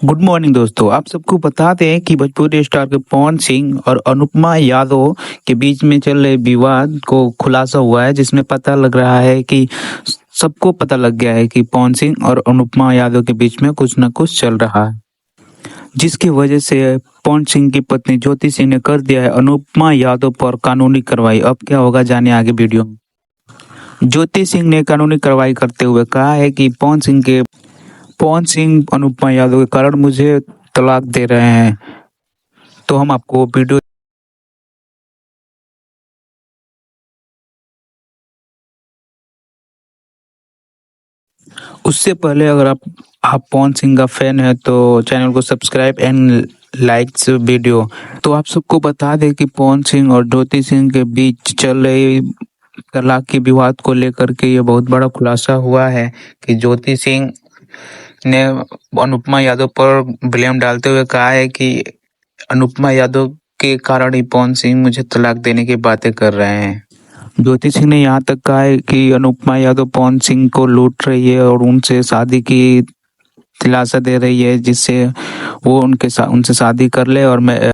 Good morning दोस्तों। आप सबको बता दें कि भोजपुरी स्टार के पवन सिंह और अनुपमा यादव के बीच में चल रहे विवाद को खुलासा हुआ है, जिसमें पता लग रहा है कि सबको पता लग गया है कि पवन सिंह और अनुपमा यादव के बीच में कुछ न कुछ चल रहा है, जिसकी वजह से पवन सिंह की पत्नी ज्योति सिंह ने कर दिया है अनुपमा यादव पर कानूनी कार्रवाई। अब क्या होगा जाने आगे वीडियो में। ज्योति सिंह ने कानूनी कार्रवाई करते हुए कहा है कि पवन सिंह अनुपमा यादव के कारण मुझे तलाक दे रहे हैं। तो हम आपको वीडियो उससे पहले अगर आप पवन सिंह का फैन है तो चैनल को सब्सक्राइब एंड लाइक वीडियो। तो आप सबको बता दें कि पवन सिंह और ज्योति सिंह के बीच चल रही तलाक के विवाद को लेकर के ये बहुत बड़ा खुलासा हुआ है कि ज्योति सिंह ने अनुपमा यादव पर ब्लेम डालते हुए कहा है कि अनुपमा यादव के कारण ही पवन सिंह मुझे तलाक देने की बातें कर रहे हैं। ज्योति सिंह ने यहाँ तक कहा है कि अनुपमा यादव पवन सिंह को लूट रही है और उनसे शादी की दिलासा दे रही है, जिससे वो उनसे शादी कर ले और मैं